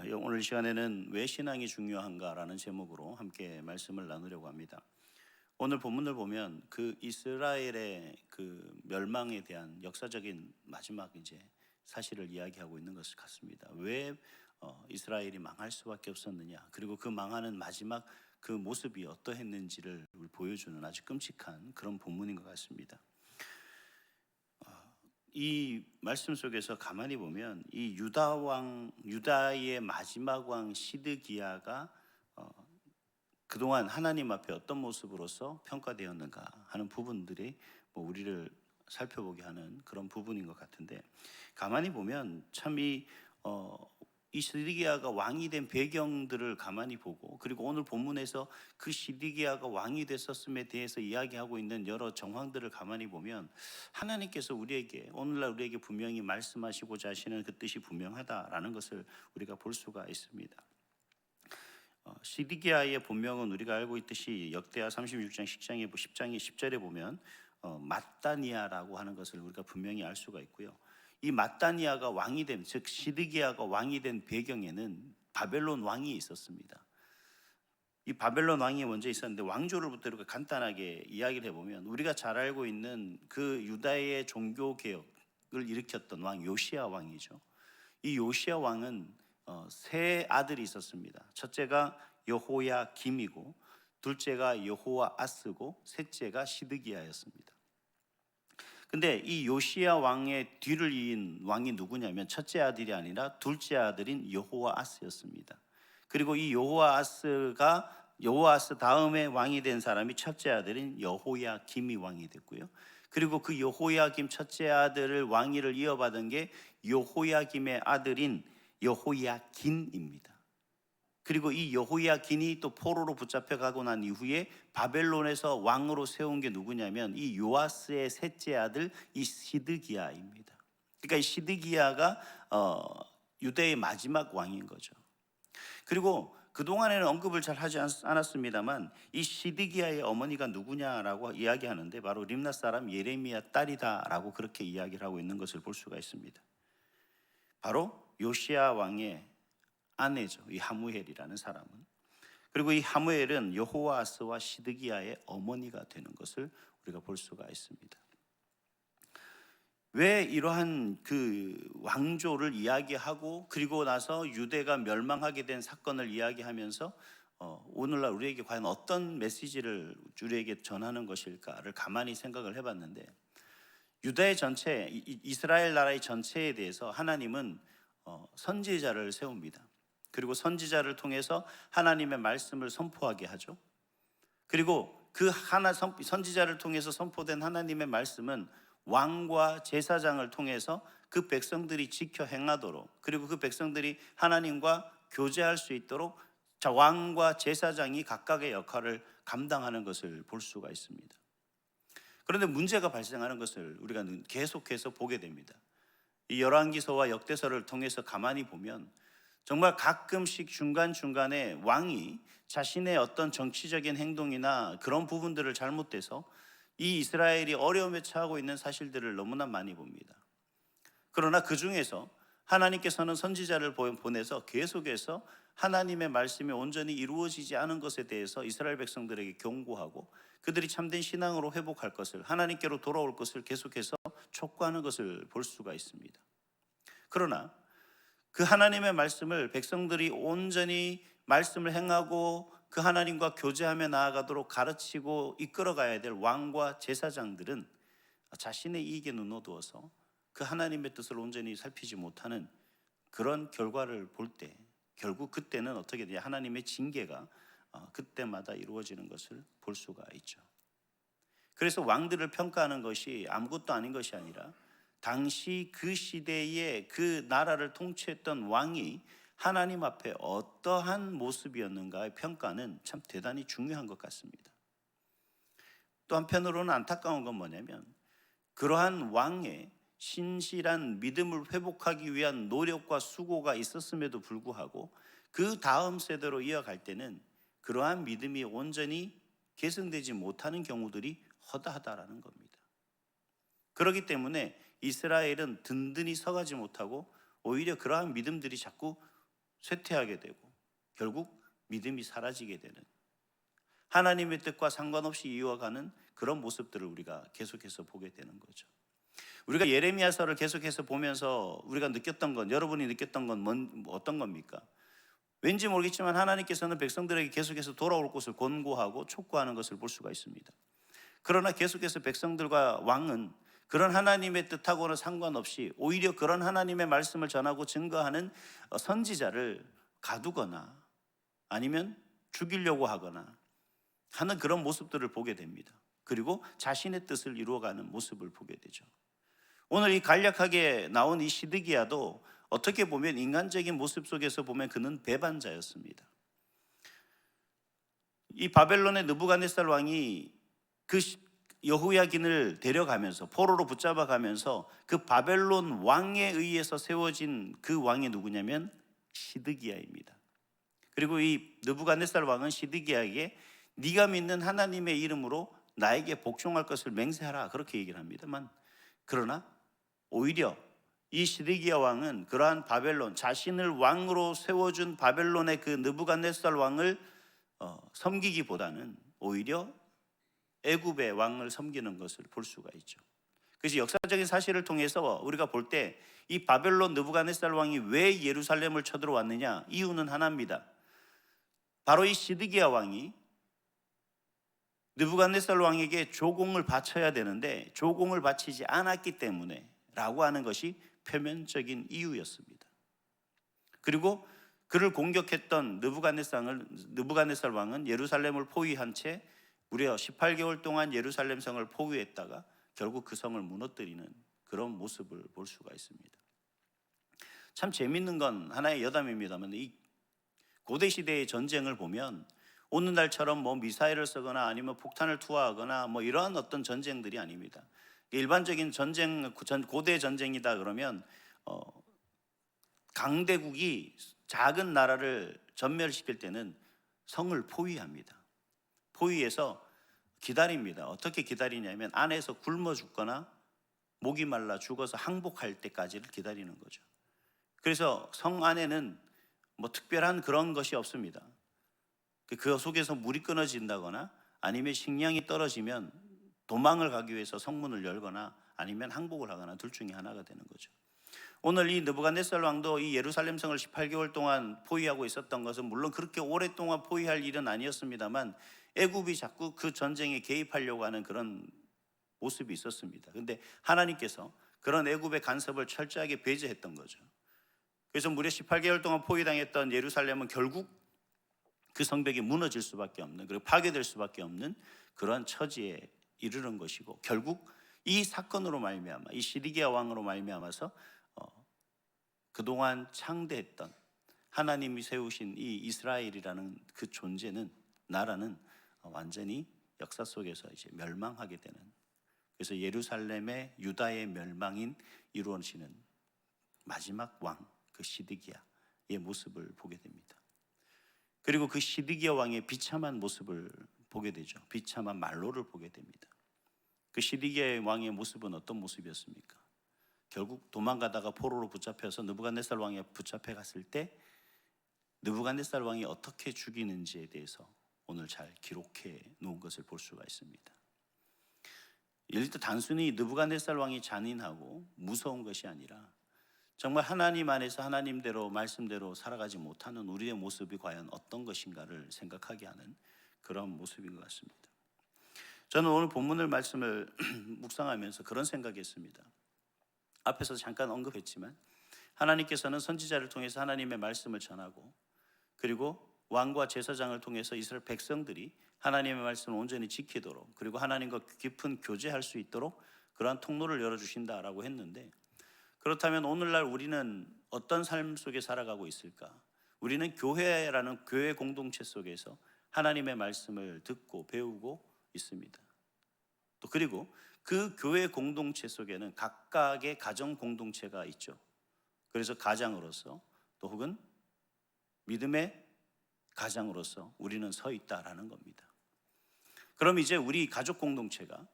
오늘 시간에는 왜 신앙이 중요한가라는 제목으로 함께 말씀을 나누려고 합니다. 오늘 본문을 보면 그 이스라엘의 그 멸망에 대한 역사적인 마지막 사실을 이야기하고 있는 것 같습니다. 왜 이스라엘이 망할 수밖에 없었느냐, 그리고 그 망하는 마지막 그 모습이 어떠했는지를 보여주는 아주 끔찍한 그런 본문인 것 같습니다. 이 말씀 속에서 가만히 보면 이 유다의 마지막 왕 시드기야가 그동안 하나님 앞에 어떤 모습으로서 평가되었는가 하는 부분들이 우리를 살펴보게 하는 그런 부분인 것 같은데, 가만히 보면 참 이 시드기야가 왕이 된 배경들을 가만히 보고, 그리고 오늘 본문에서 그 시드기야가 왕이 됐었음에 대해서 이야기하고 있는 여러 정황들을 가만히 보면 하나님께서 오늘날 우리에게 분명히 말씀하시고자 하시는 그 뜻이 분명하다라는 것을 우리가 볼 수가 있습니다. 시드기야의 본명은 우리가 알고 있듯이 역대하 36장 10절에 보면 마따니아라고 하는 것을 우리가 분명히 알 수가 있고요. 이 마따니아가 왕이 된, 즉 시드기야가 왕이 된 배경에는 바벨론 왕이 있었습니다. 이 바벨론 왕이 먼저 있었는데, 왕조를부터 이렇게 간단하게 이야기를 해보면 우리가 잘 알고 있는 그 유다의 종교 개혁을 일으켰던 왕 요시야 왕이죠. 이 요시야 왕은 세 아들이 있었습니다. 첫째가 여호야김이고, 둘째가 여호와아스고, 셋째가 시드기야였습니다. 근데 이 요시야 왕의 뒤를 이은 왕이 누구냐면 첫째 아들이 아니라 둘째 아들인 여호와아스였습니다. 그리고 이 여호와아스 다음에 왕이 된 사람이 첫째 아들인 여호야김이 왕이 됐고요. 그리고 그 여호야김 첫째 아들을 왕위를 이어받은 게 여호야김의 아들인 여호야긴입니다. 그리고 이 여호야긴이 또 포로로 붙잡혀 가고 난 이후에 바벨론에서 왕으로 세운 게 누구냐면 이 요아스의 셋째 아들 이 시드기야입니다. 그러니까 이 시드기야가 유대의 마지막 왕인 거죠. 그리고 그동안에는 언급을 잘 하지 않았습니다만 이 시드기야의 어머니가 누구냐라고 이야기하는데 바로 림낫 사람 예레미야 딸이다라고 그렇게 이야기를 하고 있는 것을 볼 수가 있습니다. 바로 요시야 왕의 아내죠, 이 하무엘이라는 사람은. 그리고 이 하무엘은 여호와스와 시드기야의 어머니가 되는 것을 우리가 볼 수가 있습니다. 왜 이러한 그 왕조를 이야기하고 그리고 나서 유대가 멸망하게 된 사건을 이야기하면서 오늘날 우리에게 과연 어떤 메시지를 우리에게 전하는 것일까를 가만히 생각을 해봤는데, 유다의 전체, 이스라엘 나라의 전체에 대해서 하나님은 선지자를 세웁니다. 그리고 선지자를 통해서 하나님의 말씀을 선포하게 하죠. 그리고 그 선지자를 통해서 선포된 하나님의 말씀은 왕과 제사장을 통해서 그 백성들이 지켜 행하도록, 그리고 그 백성들이 하나님과 교제할 수 있도록 왕과 제사장이 각각의 역할을 감당하는 것을 볼 수가 있습니다. 그런데 문제가 발생하는 것을 우리가 계속해서 보게 됩니다. 이 열왕기서와 역대서를 통해서 가만히 보면 정말 가끔씩 중간중간에 왕이 자신의 어떤 정치적인 행동이나 그런 부분들을 잘못돼서 이 이스라엘이 어려움에 처하고 있는 사실들을 너무나 많이 봅니다. 그러나 그 중에서 하나님께서는 선지자를 보내서 계속해서 하나님의 말씀이 온전히 이루어지지 않은 것에 대해서 이스라엘 백성들에게 경고하고 그들이 참된 신앙으로 회복할 것을, 하나님께로 돌아올 것을 계속해서 촉구하는 것을 볼 수가 있습니다. 그러나 그 하나님의 말씀을 백성들이 온전히 말씀을 행하고 그 하나님과 교제하며 나아가도록 가르치고 이끌어가야 될 왕과 제사장들은 자신의 이익에 눈어두어서 그 하나님의 뜻을 온전히 살피지 못하는 그런 결과를 볼 때, 결국 그때는 어떻게 되냐, 하나님의 징계가 그때마다 이루어지는 것을 볼 수가 있죠. 그래서 왕들을 평가하는 것이 아무것도 아닌 것이 아니라 당시 그 시대에 그 나라를 통치했던 왕이 하나님 앞에 어떠한 모습이었는가의 평가는 참 대단히 중요한 것 같습니다. 또 한편으로는 안타까운 건 뭐냐면, 그러한 왕의 신실한 믿음을 회복하기 위한 노력과 수고가 있었음에도 불구하고 그 다음 세대로 이어갈 때는 그러한 믿음이 온전히 계승되지 못하는 경우들이 허다하다라는 겁니다. 그렇기 때문에 이스라엘은 든든히 서가지 못하고 오히려 그러한 믿음들이 자꾸 쇠퇴하게 되고 결국 믿음이 사라지게 되는, 하나님의 뜻과 상관없이 이어가는 그런 모습들을 우리가 계속해서 보게 되는 거죠. 우리가 예레미야서를 계속해서 보면서 우리가 느꼈던 건, 여러분이 느꼈던 건 어떤 겁니까? 왠지 모르겠지만 하나님께서는 백성들에게 계속해서 돌아올 곳을 권고하고 촉구하는 것을 볼 수가 있습니다. 그러나 계속해서 백성들과 왕은 그런 하나님의 뜻하고는 상관없이 오히려 그런 하나님의 말씀을 전하고 증거하는 선지자를 가두거나 아니면 죽이려고 하거나 하는 그런 모습들을 보게 됩니다. 그리고 자신의 뜻을 이루어가는 모습을 보게 되죠. 오늘 이 간략하게 나온 이 시드기야도 어떻게 보면 인간적인 모습 속에서 보면 그는 배반자였습니다. 이 바벨론의 느부갓네살 왕이 그 여호야긴을 데려가면서 포로로 붙잡아가면서 그 바벨론 왕에 의해서 세워진 그 왕이 누구냐면 시드기야입니다. 그리고 이 느부갓네살 왕은 시드기야에게 네가 믿는 하나님의 이름으로 나에게 복종할 것을 맹세하라, 그렇게 얘기를 합니다만, 그러나 오히려 이 시드기야 왕은 그러한 바벨론, 자신을 왕으로 세워준 바벨론의 그 느부갓네살 왕을 섬기기보다는 오히려 애굽의 왕을 섬기는 것을 볼 수가 있죠. 그래서 역사적인 사실을 통해서 우리가 볼 때 이 바벨론 느부갓네살 왕이 왜 예루살렘을 쳐들어왔느냐, 이유는 하나입니다. 바로 이 시드기야 왕이 느부갓네살 왕에게 조공을 바쳐야 되는데 조공을 바치지 않았기 때문에 라고 하는 것이 표면적인 이유였습니다. 그리고 그를 공격했던 느부갓네살 왕은 예루살렘을 포위한 채 무려 18개월 동안 예루살렘 성을 포위했다가 결국 그 성을 무너뜨리는 그런 모습을 볼 수가 있습니다. 참 재밌는 건 하나의 여담입니다만, 이 고대 시대의 전쟁을 보면 오늘날처럼 뭐 미사일을 쓰거나 아니면 폭탄을 투하하거나 뭐 이러한 어떤 전쟁들이 아닙니다. 일반적인 전쟁, 고대 전쟁이다 그러면 강대국이 작은 나라를 전멸시킬 때는 성을 포위합니다. 포위해서 기다립니다. 어떻게 기다리냐면 안에서 굶어 죽거나 목이 말라 죽어서 항복할 때까지를 기다리는 거죠. 그래서 성 안에는 뭐 특별한 그런 것이 없습니다. 그 속에서 물이 끊어진다거나 아니면 식량이 떨어지면 도망을 가기 위해서 성문을 열거나 아니면 항복을 하거나 둘 중에 하나가 되는 거죠. 오늘 이 느부갓네살 왕도 이 예루살렘 성을 18개월 동안 포위하고 있었던 것은 물론 그렇게 오랫동안 포위할 일은 아니었습니다만 애굽이 자꾸 그 전쟁에 개입하려고 하는 그런 모습이 있었습니다. 그런데 하나님께서 그런 애굽의 간섭을 철저하게 배제했던 거죠. 그래서 무려 18개월 동안 포위당했던 예루살렘은 결국 그 성벽이 무너질 수밖에 없는, 그리고 파괴될 수밖에 없는 그러한 처지에 이르는 것이고, 결국 이 사건으로 말미암아, 이 시드기야 왕으로 말미암아서 그동안 창대했던 하나님이 세우신 이 이스라엘이라는 그 존재는, 나라는 완전히 역사 속에서 이제 멸망하게 되는, 그래서 예루살렘의 유다의 멸망인 이루어지는 마지막 왕, 그 시드기야의 모습을 보게 됩니다. 그리고 그 시드기야 왕의 비참한 모습을 보게 되죠. 비참한 말로를 보게 됩니다. 그 시드기야 왕의 모습은 어떤 모습이었습니까? 결국 도망가다가 포로로 붙잡혀서 느부갓네살 왕에 붙잡혀 갔을 때 느부갓네살 왕이 어떻게 죽이는지에 대해서 오늘 잘 기록해 놓은 것을 볼 수가 있습니다. 일단 단순히 느부갓네살 왕이 잔인하고 무서운 것이 아니라 정말 하나님 안에서 하나님대로 말씀대로 살아가지 못하는 우리의 모습이 과연 어떤 것인가를 생각하게 하는 그런 모습인 것 같습니다. 저는 오늘 본문을 말씀을 묵상하면서 그런 생각했습니다. 앞에서 잠깐 언급했지만 하나님께서는 선지자를 통해서 하나님의 말씀을 전하고, 그리고 왕과 제사장을 통해서 이스라엘 백성들이 하나님의 말씀을 온전히 지키도록, 그리고 하나님과 깊은 교제할 수 있도록 그러한 통로를 열어주신다라고 했는데, 그렇다면 오늘날 우리는 어떤 삶 속에 살아가고 있을까? 우리는 교회라는 교회 공동체 속에서 하나님의 말씀을 듣고 배우고 있습니다. 또 그리고 그 교회 공동체 속에는 각각의 가정 공동체가 있죠. 그래서 가장으로서 또 혹은 믿음의 가장으로서 우리는 서 있다라는 겁니다. 그럼 이제 우리 가족 공동체가,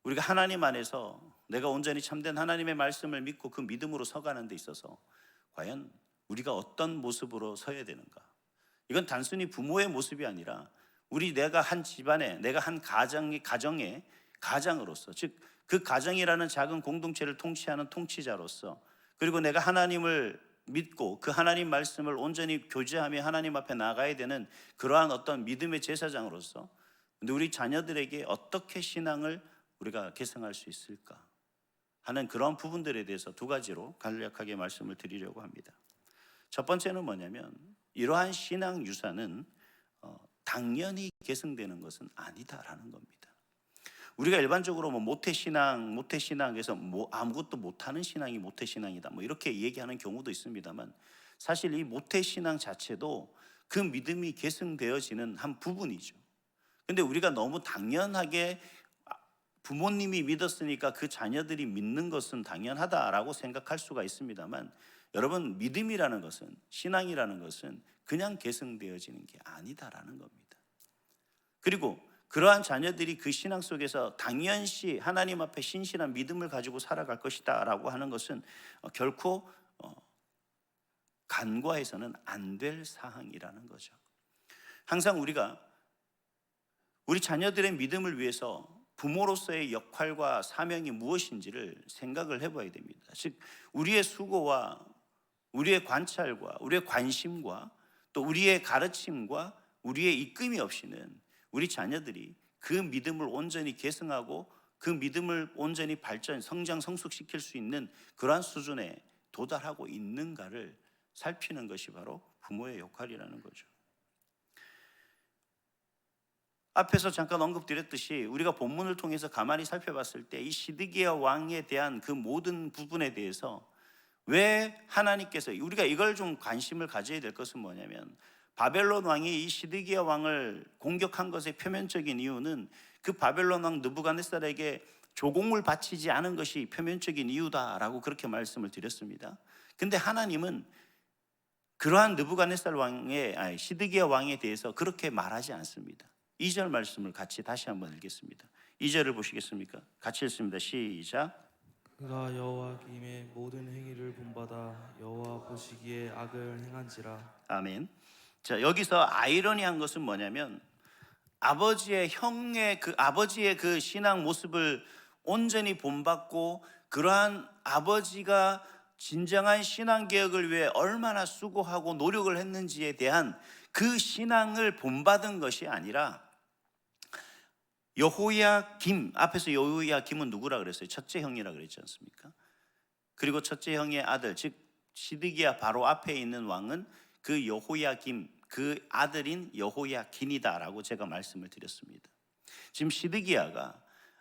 우리가 하나님 안에서 내가 온전히 참된 하나님의 말씀을 믿고 그 믿음으로 서가는 데 있어서 과연 우리가 어떤 모습으로 서야 되는가? 이건 단순히 부모의 모습이 아니라 내가 한 집안에, 내가 한 가정의 가장으로서, 즉 그 가정이라는 작은 공동체를 통치하는 통치자로서, 그리고 내가 하나님을 믿고 그 하나님 말씀을 온전히 교제하며 하나님 앞에 나가야 되는 그러한 어떤 믿음의 제사장으로서 우리 자녀들에게 어떻게 신앙을 우리가 계승할 수 있을까 하는 그런 부분들에 대해서 두 가지로 간략하게 말씀을 드리려고 합니다. 첫 번째는 뭐냐면, 이러한 신앙 유산은 당연히 계승되는 것은 아니다라는 겁니다. 우리가 일반적으로 모태신앙에서 아무것도 못하는 신앙이 모태신앙이다 이렇게 얘기하는 경우도 있습니다만, 사실 이 모태신앙 자체도 그 믿음이 계승되어지는 한 부분이죠. 근데 우리가 너무 당연하게 부모님이 믿었으니까 그 자녀들이 믿는 것은 당연하다라고 생각할 수가 있습니다만, 여러분, 믿음이라는 것은, 신앙이라는 것은 그냥 계승되어지는 게 아니다라는 겁니다. 그리고 그러한 자녀들이 그 신앙 속에서 당연시 하나님 앞에 신실한 믿음을 가지고 살아갈 것이다 라고 하는 것은 결코 간과해서는 안 될 사항이라는 거죠. 항상 우리가 우리 자녀들의 믿음을 위해서 부모로서의 역할과 사명이 무엇인지를 생각을 해봐야 됩니다. 즉, 우리의 수고와 우리의 관찰과 우리의 관심과 또 우리의 가르침과 우리의 이끌림이 없이는 우리 자녀들이 그 믿음을 온전히 계승하고 그 믿음을 온전히 성장, 성숙시킬 수 있는 그러한 수준에 도달하고 있는가를 살피는 것이 바로 부모의 역할이라는 거죠. 앞에서 잠깐 언급드렸듯이 우리가 본문을 통해서 가만히 살펴봤을 때 이 시드기야 왕에 대한 그 모든 부분에 대해서 왜 하나님께서, 우리가 이걸 좀 관심을 가져야 될 것은 뭐냐면, 바벨론 왕이 이 시드기야 왕을 공격한 것의 표면적인 이유는 그 바벨론 왕 느부갓네살에게 조공을 바치지 않은 것이 표면적인 이유다라고 그렇게 말씀을 드렸습니다. 근데 하나님은 그러한 느부갓네살 왕의, 시드기야 왕에 대해서 그렇게 말하지 않습니다. 2절 말씀을 같이 다시 한번 읽겠습니다. 2절을 보시겠습니까? 같이 읽습니다. 시작. 그가 여호와김의 모든 행위를 본받아 여호와 보시기에 악을 행한지라. 아멘. 자, 여기서 아이러니한 것은 뭐냐면, 아버지의 그 신앙 모습을 온전히 본받고 그러한 아버지가 진정한 신앙 개혁을 위해 얼마나 수고하고 노력을 했는지에 대한 그 신앙을 본받은 것이 아니라, 여호야김, 앞에서 여호야김은 누구라 그랬어요? 첫째 형이라 그랬지 않습니까? 그리고 첫째 형의 아들, 즉 시드기야 바로 앞에 있는 왕은 그 여호야김, 그 아들인 여호야긴이다라고 제가 말씀을 드렸습니다. 지금 시드기야가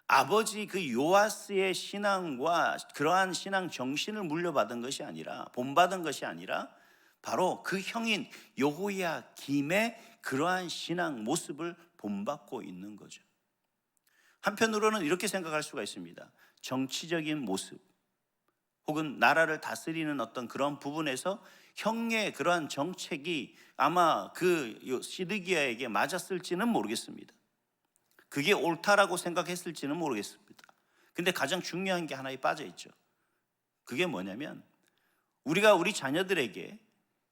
아버지 그 요아스의 신앙과 그러한 신앙 정신을 물려받은 것이 아니라, 본받은 것이 아니라 바로 그 형인 여호야김의 그러한 신앙 모습을 본받고 있는 거죠. 한편으로는 이렇게 생각할 수가 있습니다. 정치적인 모습 혹은 나라를 다스리는 어떤 그런 부분에서 형의 그러한 정책이 아마 그 시드기야에게 맞았을지는 모르겠습니다. 그게 옳다라고 생각했을지는 모르겠습니다. 근데 가장 중요한 게 하나에 빠져 있죠. 그게 뭐냐면, 우리가 우리 자녀들에게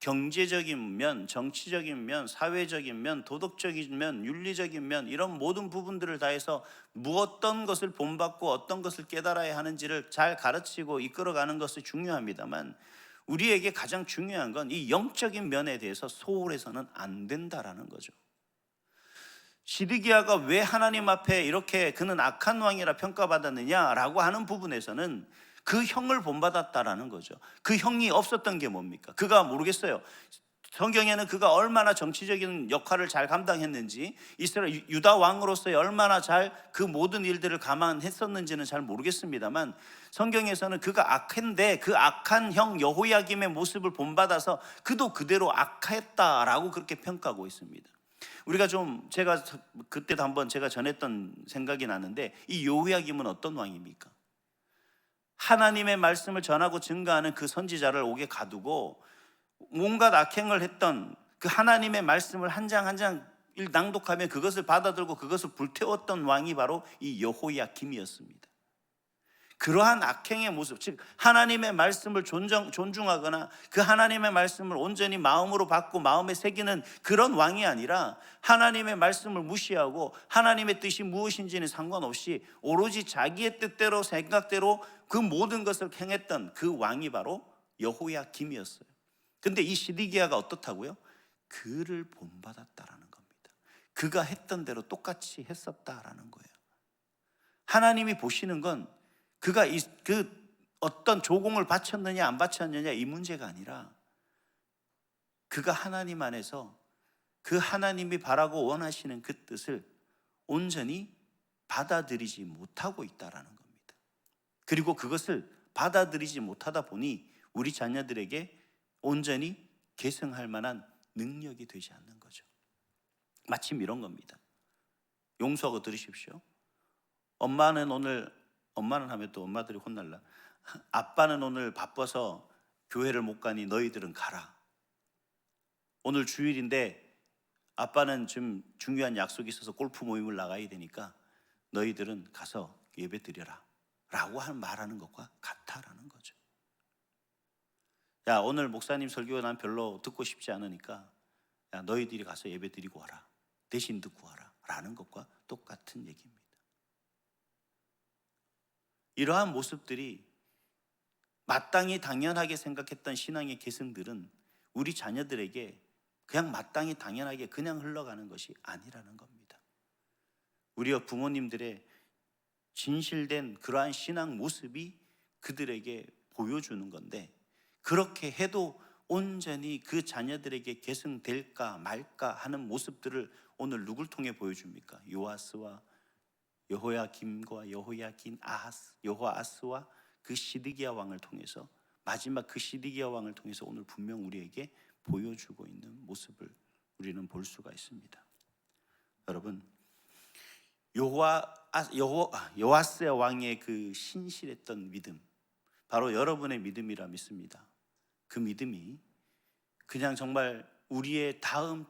경제적인 면, 정치적인 면, 사회적인 면, 도덕적인 면, 윤리적인 면, 이런 모든 부분들을 다해서 어떤 것을 본받고 어떤 것을 깨달아야 하는지를 잘 가르치고 이끌어가는 것이 중요합니다만, 우리에게 가장 중요한 건 이 영적인 면에 대해서 소홀해서는 안 된다라는 거죠. 시드기야가 왜 하나님 앞에 이렇게 그는 악한 왕이라 평가받았느냐라고 하는 부분에서는 그 형을 본받았다라는 거죠. 그 형이 없었던 게 뭡니까? 그가 모르겠어요. 성경에는 그가 얼마나 정치적인 역할을 잘 감당했는지, 이스라엘 유다 왕으로서의 얼마나 잘 그 모든 일들을 감안했었는지는 잘 모르겠습니다만, 성경에서는 그가 악한데 그 악한 형 여호야김의 모습을 본받아서 그도 그대로 악했다라고 그렇게 평가하고 있습니다. 우리가 제가 그때도 한번 제가 전했던 생각이 나는데, 이 여호야김은 어떤 왕입니까? 하나님의 말씀을 전하고 증거하는 그 선지자를 옥에 가두고 온갖 악행을 했던 그 하나님의 말씀을 한 장 한 장 낭독하며 그것을 받아들고 그것을 불태웠던 왕이 바로 이 여호야김이었습니다. 그러한 악행의 모습, 즉 하나님의 말씀을 존중하거나 그 하나님의 말씀을 온전히 마음으로 받고 마음에 새기는 그런 왕이 아니라 하나님의 말씀을 무시하고 하나님의 뜻이 무엇인지는 상관없이 오로지 자기의 뜻대로 생각대로 그 모든 것을 행했던 그 왕이 바로 여호야김이었어요. 근데 이 시드기야가 어떻다고요? 그를 본받았다라는 겁니다. 그가 했던 대로 똑같이 했었다라는 거예요. 하나님이 보시는 건 그가 그 어떤 조공을 바쳤느냐 안 바쳤느냐 이 문제가 아니라 그가 하나님 안에서 그 하나님이 바라고 원하시는 그 뜻을 온전히 받아들이지 못하고 있다라는 겁니다. 그리고 그것을 받아들이지 못하다 보니 우리 자녀들에게 온전히 계승할 만한 능력이 되지 않는 거죠. 마침 이런 겁니다. 용서하고 들으십시오. 엄마는 하면 또 엄마들이 혼날라. 아빠는 오늘 바빠서 교회를 못 가니 너희들은 가라. 오늘 주일인데 아빠는 좀 중요한 약속이 있어서 골프 모임을 나가야 되니까 너희들은 가서 예배 드려라 라고 말하는 것과 같다라는 거죠. 야, 오늘 목사님 설교 난 별로 듣고 싶지 않으니까 야, 너희들이 가서 예배 드리고 와라. 대신 듣고 와라 라는 것과 똑같은 얘기입니다. 이러한 모습들이 마땅히 당연하게 생각했던 신앙의 계승들은 우리 자녀들에게 그냥 마땅히 당연하게 그냥 흘러가는 것이 아니라는 겁니다. 우리 부모님들의 진실된 그러한 신앙 모습이 그들에게 보여주는 건데 그렇게 해도 온전히 그 자녀들에게 계승될까 말까 하는 모습들을 오늘 누굴 통해 보여줍니까? 요아스와 여호야김과 여호아스와 그 시드기야 왕을 통해서 마지막 그 시드기야 왕을 통해서 오늘 분명 우리에게 보여주고 있는 모습을 우리는 볼 수가 있습니다. 여러분, 요아스 왕의 그 신실했던 믿음, 바로 여러분의 믿음이라 믿습니다. 그 믿음이 그냥 정말 우리의 다음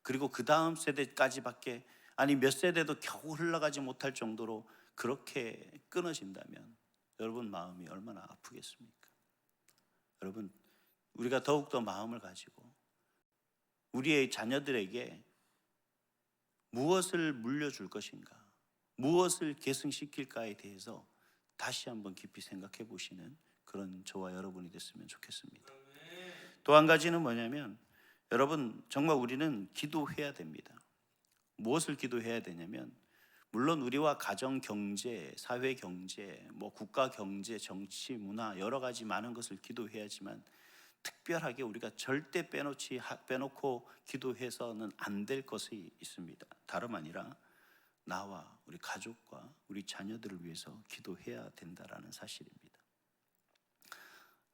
그리고 그 다음 세대까지밖에 아니 몇 세대도 겨우 흘러가지 못할 정도로 그렇게 끊어진다면 여러분 마음이 얼마나 아프겠습니까? 여러분, 우리가 더욱더 마음을 가지고 우리의 자녀들에게 무엇을 물려줄 것인가, 무엇을 계승시킬까에 대해서 다시 한번 깊이 생각해 보시는 그런 저와 여러분이 됐으면 좋겠습니다. 또 한 가지는 뭐냐면 여러분, 정말 우리는 기도해야 됩니다. 무엇을 기도해야 되냐면 물론 우리와 가정 경제, 사회 경제, 국가 경제, 정치, 문화 여러 가지 많은 것을 기도해야지만 특별하게 우리가 절대 빼놓고 기도해서는 안 될 것이 있습니다. 다름 아니라 나와 우리 가족과 우리 자녀들을 위해서 기도해야 된다라는 사실입니다.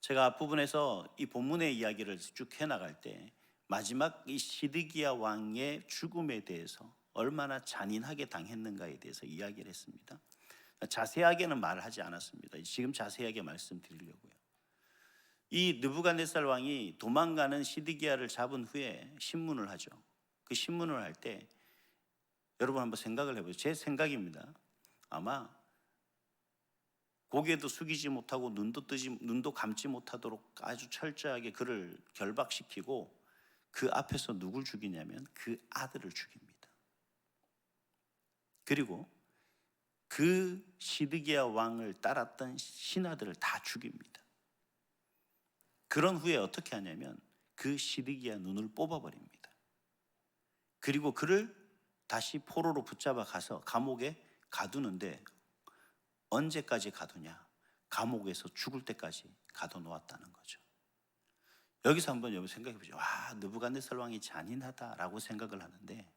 제가 앞부분에서 이 본문의 이야기를 쭉 해나갈 때 마지막 이 시드기야 왕의 죽음에 대해서 얼마나 잔인하게 당했는가에 대해서 이야기를 했습니다. 자세하게는 말을 하지 않았습니다. 지금 자세하게 말씀드리려고요. 이 느부갓네살 왕이 도망가는 시드기야를 잡은 후에 신문을 하죠. 그 신문을 할 때 여러분 한번 생각을 해보세요. 제 생각입니다. 아마 고개도 숙이지 못하고 눈도 감지 못하도록 아주 철저하게 그를 결박시키고 그 앞에서 누굴 죽이냐면 그 아들을 죽입니다. 그리고 그 시드기야 왕을 따랐던 신하들을 다 죽입니다. 그런 후에 어떻게 하냐면 그 시드기야 눈을 뽑아버립니다. 그리고 그를 다시 포로로 붙잡아 가서 감옥에 가두는데 언제까지 가두냐? 감옥에서 죽을 때까지 가둬놓았다는 거죠. 여기서 한번 여러분 생각해 보죠. 와, 느부갓네살 왕이 잔인하다라고 생각을 하는데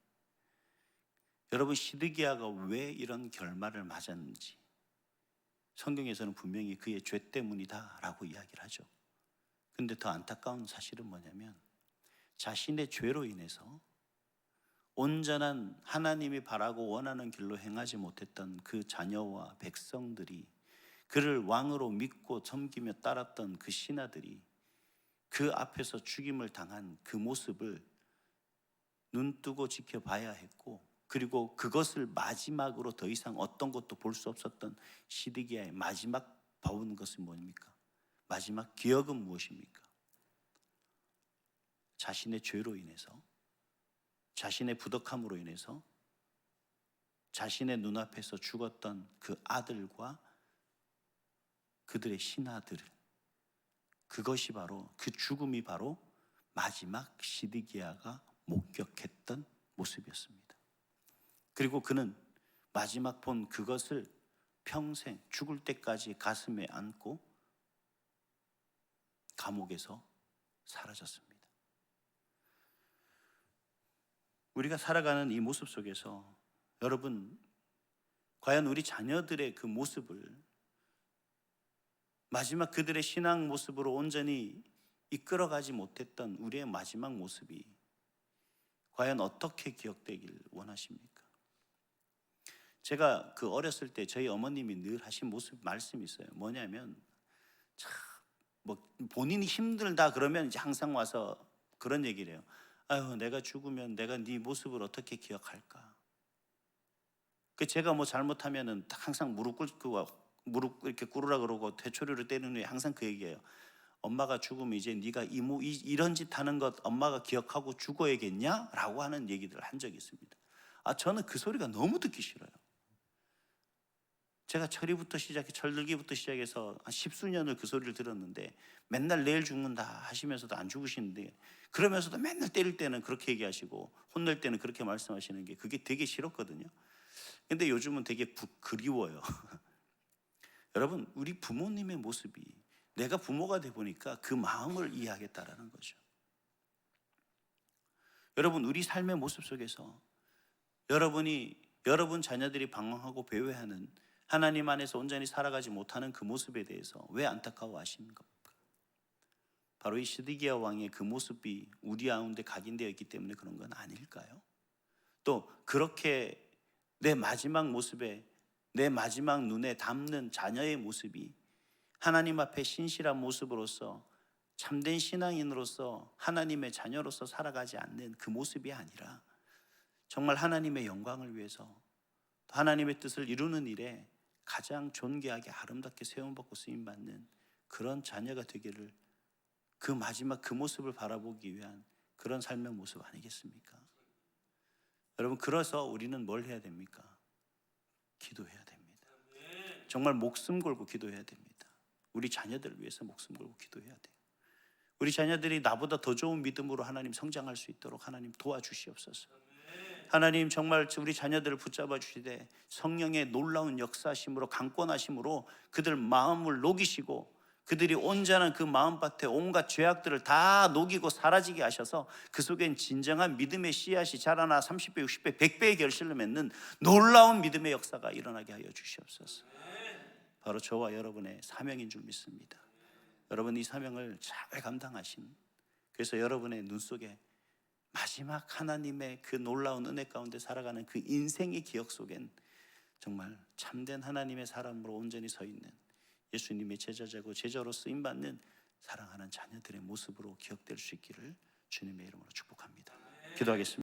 여러분, 시드기야가 왜 이런 결말을 맞았는지 성경에서는 분명히 그의 죄 때문이다라고 이야기를 하죠. 근데 더 안타까운 사실은 뭐냐면 자신의 죄로 인해서 온전한 하나님이 바라고 원하는 길로 행하지 못했던 그 자녀와 백성들이 그를 왕으로 믿고 섬기며 따랐던 그 신하들이 그 앞에서 죽임을 당한 그 모습을 눈뜨고 지켜봐야 했고 그리고 그것을 마지막으로 더 이상 어떤 것도 볼 수 없었던 시드기야의 마지막 봐오는 것은 뭡니까? 마지막 기억은 무엇입니까? 자신의 죄로 인해서, 자신의 부덕함으로 인해서 자신의 눈앞에서 죽었던 그 아들과 그들의 신하들, 그것이 바로, 그 죽음이 바로 마지막 시드기야가 목격했던 모습이었습니다. 그리고 그는 마지막 본 그것을 평생 죽을 때까지 가슴에 안고 감옥에서 사라졌습니다. 우리가 살아가는 이 모습 속에서 여러분, 과연 우리 자녀들의 그 모습을 마지막 그들의 신앙 모습으로 온전히 이끌어가지 못했던 우리의 마지막 모습이 과연 어떻게 기억되길 원하십니까? 제가 그 어렸을 때 저희 어머님이 늘 하신 말씀이 있어요. 뭐냐면, 참, 본인이 힘들다 그러면 이제 항상 와서 그런 얘기를 해요. 아유, 내가 죽으면 내가 네 모습을 어떻게 기억할까? 제가 잘못하면은 항상 무릎 이렇게 꿇으라 그러고 대초리를 때리는 후에 항상 그 얘기예요. 엄마가 죽으면 이제 네가 이런 짓 하는 것 엄마가 기억하고 죽어야겠냐? 라고 하는 얘기들을 한 적이 있습니다. 저는 그 소리가 너무 듣기 싫어요. 제가 철들기부터 시작해서 한 10수년을 그 소리를 들었는데, 맨날 내일 죽는다 하시면서도 안 죽으시는데, 그러면서도 맨날 때릴 때는 그렇게 얘기하시고 혼낼 때는 그렇게 말씀하시는 게, 그게 되게 싫었거든요. 근데 요즘은 되게 그리워요. 여러분, 우리 부모님의 모습이, 내가 부모가 돼 보니까 그 마음을 이해하겠다라는 거죠. 여러분, 우리 삶의 모습 속에서 여러분 자녀들이 방황하고 배회하는, 하나님 안에서 온전히 살아가지 못하는 그 모습에 대해서 왜 안타까워하시는 겁니까? 바로 이 시드기야 왕의 그 모습이 우리 가운데 각인되어 있기 때문에 그런 건 아닐까요? 또 그렇게 내 마지막 모습에, 내 마지막 눈에 담는 자녀의 모습이 하나님 앞에 신실한 모습으로서, 참된 신앙인으로서, 하나님의 자녀로서 살아가지 않는 그 모습이 아니라 정말 하나님의 영광을 위해서, 하나님의 뜻을 이루는 일에 가장 존귀하게 아름답게 세움받고 쓰임받는 그런 자녀가 되기를, 그 마지막 그 모습을 바라보기 위한 그런 삶의 모습 아니겠습니까? 여러분, 그래서 우리는 뭘 해야 됩니까? 기도해야 됩니다. 정말 목숨 걸고 기도해야 됩니다. 우리 자녀들을 위해서 목숨 걸고 기도해야 돼요. 우리 자녀들이 나보다 더 좋은 믿음으로 하나님 성장할 수 있도록 하나님 도와주시옵소서. 하나님, 정말 우리 자녀들을 붙잡아 주시되 성령의 놀라운 역사심으로, 강권하심으로 그들 마음을 녹이시고, 그들이 온전한 그 마음밭에 온갖 죄악들을 다 녹이고 사라지게 하셔서 그 속엔 진정한 믿음의 씨앗이 자라나 30배, 60배, 100배의 결실을 맺는 놀라운 믿음의 역사가 일어나게 하여 주시옵소서. 바로 저와 여러분의 사명인 줄 믿습니다. 여러분, 이 사명을 잘 감당하신, 그래서 여러분의 눈 속에 마지막 하나님의 그 놀라운 은혜 가운데 살아가는 그 인생의 기억 속엔 정말 참된 하나님의 사람으로 온전히 서 있는, 예수님의 제자자고 제자로 쓰임받는 사랑하는 자녀들의 모습으로 기억될 수 있기를 주님의 이름으로 축복합니다. 기도하겠습니다.